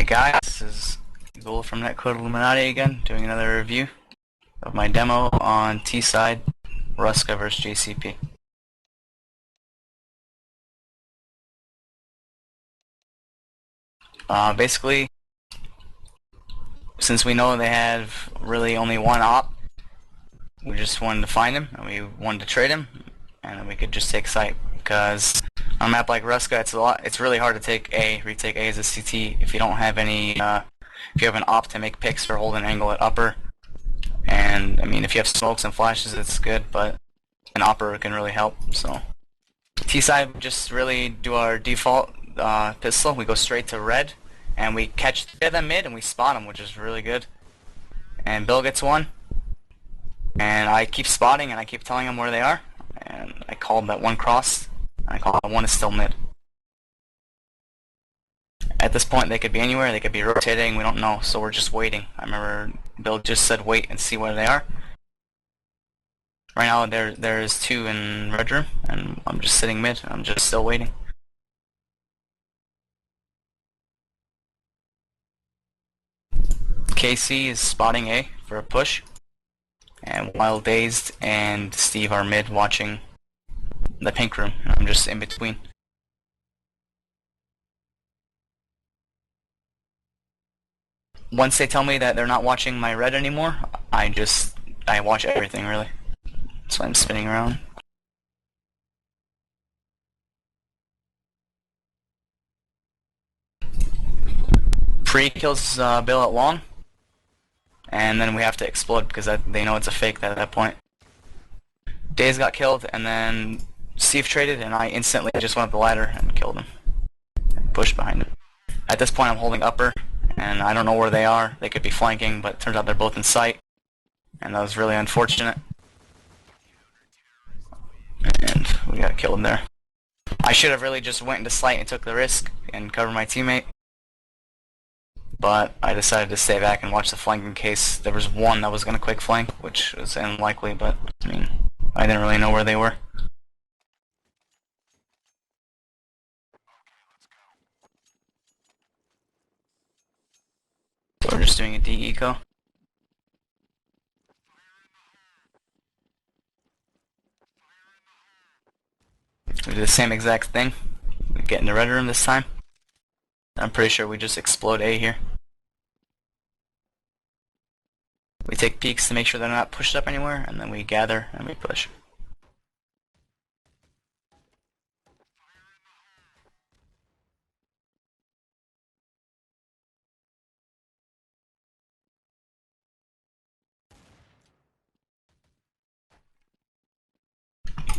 Guys, this is Ghoul from Netcode Illuminati again, doing another review of my demo on T-side Ruska vs JCP. Basically, since we know they have really only one op, we just wanted to find him and we wanted to trade him, and then we could just take site. Because on a map like Ruska, it's really hard to take A, retake A as a CT if you don't have any. If you have an op to make picks or hold an angle at upper, and I mean if you have smokes and flashes, it's good, but an upper can really help. So T side, we just really do our default pistol. We go straight to red, and we catch them mid, and we spot them, which is really good. And Bill gets one, and I keep spotting, and I keep telling him where they are. And I called that one cross, and I call that one is still mid. At this point, they could be anywhere. They could be rotating. We don't know, so we're just waiting. I remember Bill just said wait and see where they are. Right now, there's two in red room, and I'm just sitting mid. I'm just still waiting. KC is spotting A for a push, and Wild Dazed and Steve are mid watching the pink room. I'm just in between. Once they tell me that they're not watching my red anymore, I watch everything really. That's why I'm spinning around. Pre kills Bill at long, and then we have to explode because they know it's a fake at that point. Daze got killed, and then Steve traded, and I instantly just went up the ladder and killed him. And pushed behind him. At this point I'm holding upper, and I don't know where they are. They could be flanking, but it turns out they're both in sight, and that was really unfortunate. And we got killed there. I should have really just went into sight and took the risk and covered my teammate, but I decided to stay back and watch the flank in case there was one that was going to quick flank, which was unlikely, but I mean, I didn't really know where they were. So we're just doing a de-eco. We do the same exact thing. We get in the red room this time. I'm pretty sure we just explode A here. We take peeks to make sure they're not pushed up anywhere, and then we gather and we push.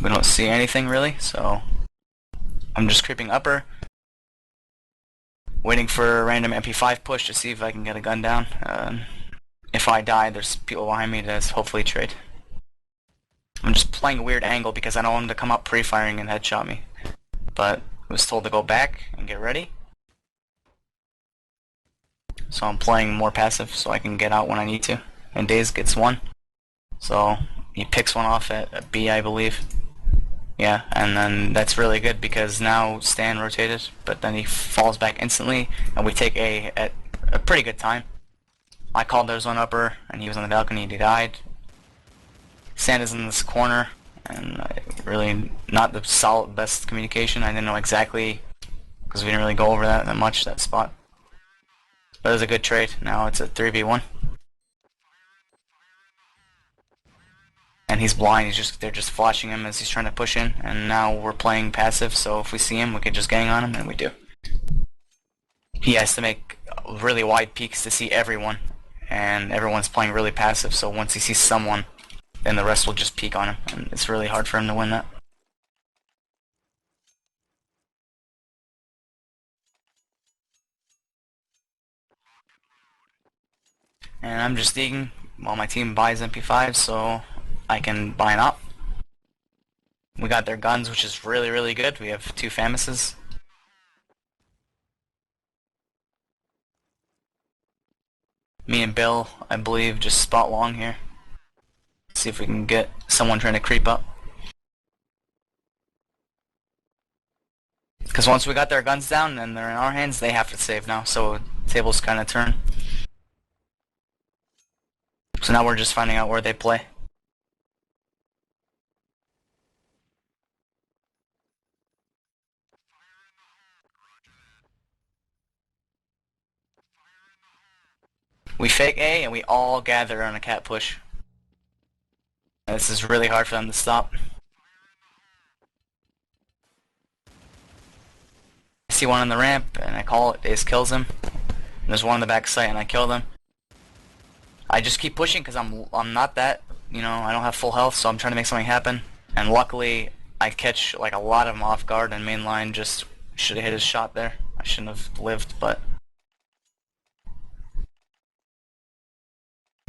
We don't see anything really, so I'm just creeping upper, waiting for a random MP5 push to see if I can get a gun down. If I die, there's people behind me to hopefully trade. I'm just playing a weird angle because I don't want him to come up pre-firing and headshot me, but I was told to go back and get ready. So I'm playing more passive so I can get out when I need to. And Daze gets one, so he picks one off at B, I believe. Yeah, and then that's really good because now Stan rotated, but then he falls back instantly, and we take A at a pretty good time. I called there was one upper, and he was on the balcony and he died. Stan is in this corner, and really not the best communication. I didn't know exactly, because we didn't really go over that much, that spot. But it was a good trade. Now it's a 3v1. And he's blind, they're just flashing him as he's trying to push in, and now we're playing passive, so if we see him, we can just gang on him, and we do. He has to make really wide peeks to see everyone, and everyone's playing really passive, so once he sees someone, then the rest will just peek on him, and it's really hard for him to win that. And I'm just digging while my team buys MP5, so I can buy an op. We got their guns, which is really, really good. We have 2 Famouses. Me and Bill, I believe, just spot long here. See if we can get someone trying to creep up. Because Because once we got their guns down and they're in our hands, they have to save now. So tables kind of turn. So now we're just finding out where they play. We fake A and we all gather on a cat push. This is really hard for them to stop. I see one on the ramp and I call it. Ace kills him. And there's one on the back site and I kill them. I just keep pushing because I'm not that, you know, I don't have full health, so I'm trying to make something happen. And luckily, I catch like a lot of them off guard, and mainline just should have hit his shot there. I shouldn't have lived, but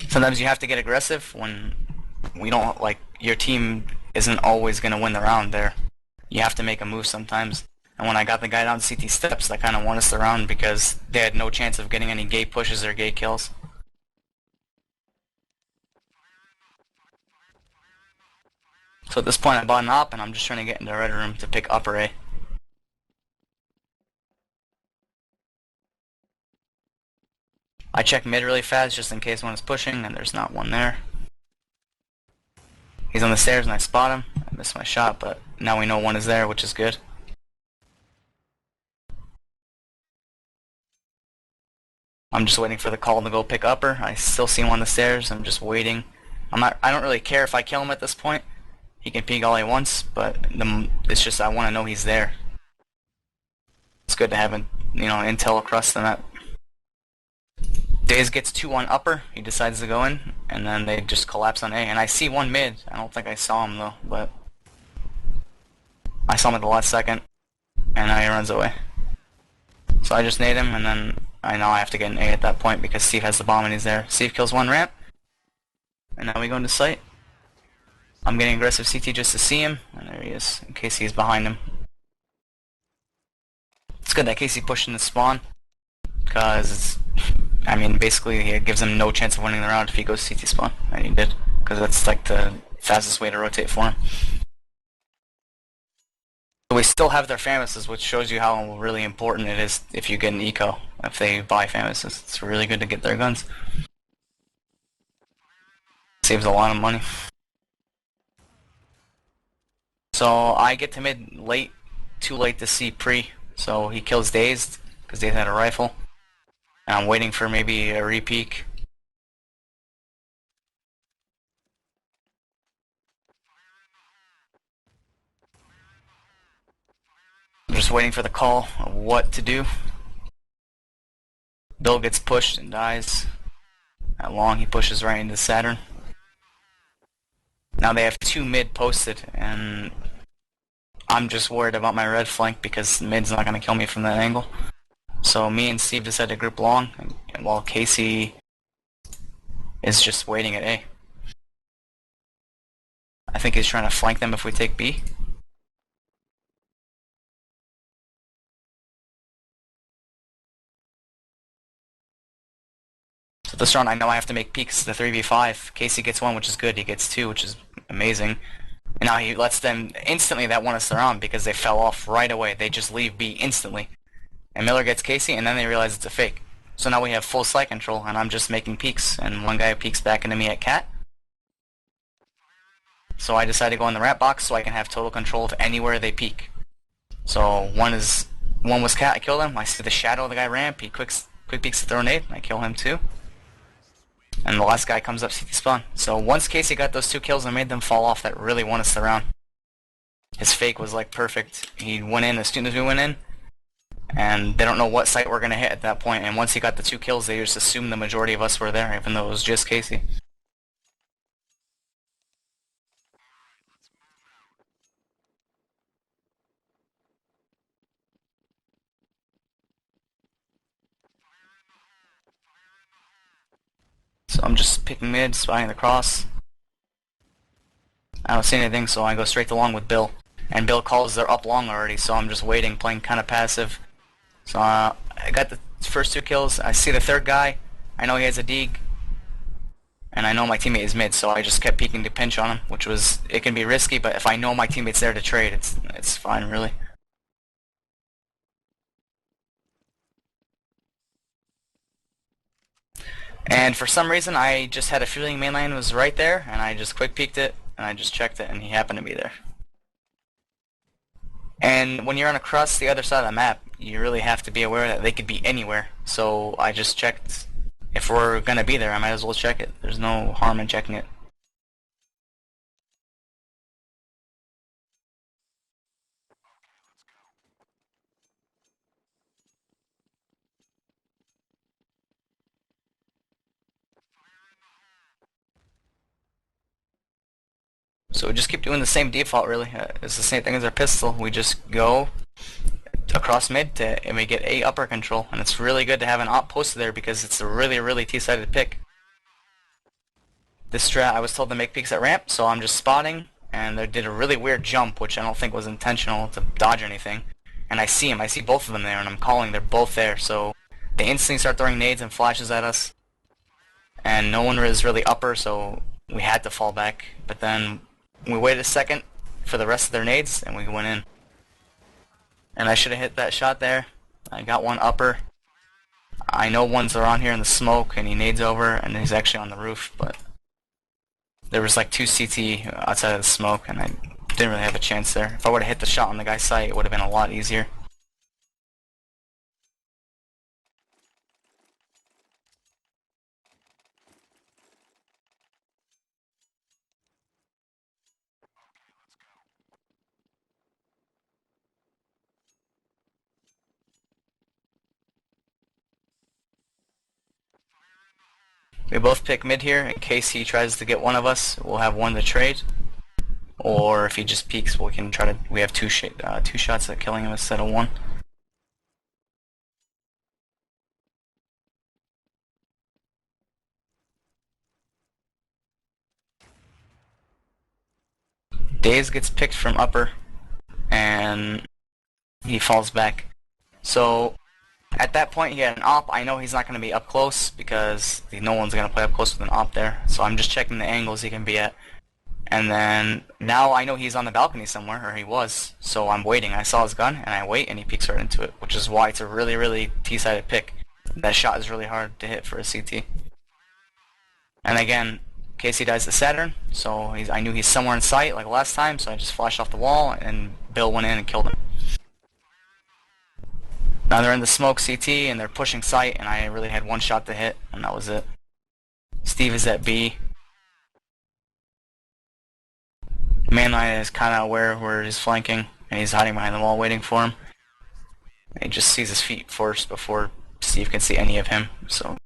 sometimes you have to get aggressive when we don't, like, your team isn't always going to win the round there. You have to make a move sometimes. And when I got the guy down CT steps, that kind of won us the round because they had no chance of getting any gate pushes or gate kills. So at this point I bought an op and I'm just trying to get into red room to pick upper A. I check mid really fast just in case one is pushing, and there's not one there. He's on the stairs and I spot him. I missed my shot, but now we know one is there, which is good. I'm just waiting for the call to go pick upper. I still see him on the stairs. I'm just waiting. I don't really care if I kill him at this point. He can peek all he wants, but it's just I want to know he's there. It's good to have intel across the map. Daze gets 2-1 upper. He decides to go in, and then they just collapse on A. And I see one mid. I don't think I saw him though, but I saw him at the last second, and now he runs away. So I just nade him, and then I know I have to get an A at that point because Steve has the bomb and he's there. Steve kills one ramp, and now we go into site. I'm getting aggressive CT just to see him, and there he is, in case he's behind him. It's good that Casey pushed in the spawn, because basically it gives him no chance of winning the round if he goes CT spawn, and he did, because that's like the fastest way to rotate for him. So we still have their Famouses, which shows you how really important it is if you get an eco, if they buy Famouses. It's really good to get their guns. Saves a lot of money. So I get to mid late, too late to see pre, so he kills Dazed, because Dazed had a rifle. And I'm waiting for maybe a repeak. I'm just waiting for the call of what to do. Bill gets pushed and dies. At long he pushes right into Saturn. Now they have 2 mid posted, and I'm just worried about my red flank because mid's not going to kill me from that angle. So me and Steve decided to group long, and while Casey is just waiting at A. I think he's trying to flank them if we take B. So this round I know I have to make peeks. The 3v5. Casey gets 1, which is good. He gets 2, which is amazing. And now he lets them instantly that won us the round because they fell off right away. They just leave B instantly. And Miller gets Casey, and then they realize it's a fake. So now we have full site control, and I'm just making peeks. And one guy peeks back into me at cat. So I decide to go in the ramp box so I can have total control of anywhere they peek. So one was cat, I kill him. I see the shadow of the guy ramp. He quick peeks to throw a nade, and I kill him too. And the last guy comes up CT spawn. So once Casey got those 2 kills and made them fall off, that really won us the round. His fake was like perfect. He went in as soon as we went in, and they don't know what site we're going to hit at that point. And once he got the 2 kills, they just assumed the majority of us were there, even though it was just Casey. So I'm just picking mid, spotting the cross. I don't see anything, so I go straight to long with Bill. And Bill calls they're up long already, so I'm just waiting, playing kind of passive. So I got the first 2 kills. I see the third guy. I know he has a deeg. And I know my teammate is mid, so I just kept peeking to pinch on him, which was, it can be risky, but if I know my teammate's there to trade, it's fine, really. And for some reason, I just had a feeling mainline was right there, and I just quick peeked it, and I just checked it, and he happened to be there. And when you're on across the other side of the map, you really have to be aware that they could be anywhere. So I just checked. If we're gonna be there, I might as well check it. There's no harm in checking it. So we just keep doing the same default, really. It's the same thing as our pistol. We just go across mid and we get A upper control. And it's really good to have an op posted there because it's a really, really T-sided pick. This strat, I was told to make peeks at ramp, so I'm just spotting, and they did a really weird jump, which I don't think was intentional to dodge or anything. And I see both of them there, and I'm calling, they're both there, so they instantly start throwing nades and flashes at us. And no one was really upper, so we had to fall back. But then we waited a second for the rest of their nades, and we went in. And I should have hit that shot there. I got one upper. I know one's around here in the smoke, and he nades over, and he's actually on the roof, but there was like 2 CT outside of the smoke, and I didn't really have a chance there. If I would have hit the shot on the guy's site, it would have been a lot easier. We both pick mid here in case he tries to get one of us. We'll have one to trade, or if he just peeks, we can try to. We have two shots at killing him instead of one. Daze gets picked from upper, and he falls back. So at that point, he had an op. I know he's not going to be up close because no one's going to play up close with an op there. So I'm just checking the angles he can be at. And then now I know he's on the balcony somewhere, or he was. So I'm waiting. I saw his gun, and I wait, and he peeks right into it, which is why it's a really, really T-sided pick. That shot is really hard to hit for a CT. And again, Casey dies to Saturn, so I knew he's somewhere in sight like last time, so I just flashed off the wall, and Bill went in and killed him. Now they're in the smoke CT, and they're pushing sight, and I really had one shot to hit, and that was it. Steve is at B. Mainline is kind of aware where he's flanking, and he's hiding behind the wall waiting for him. And he just sees his feet first before Steve can see any of him, so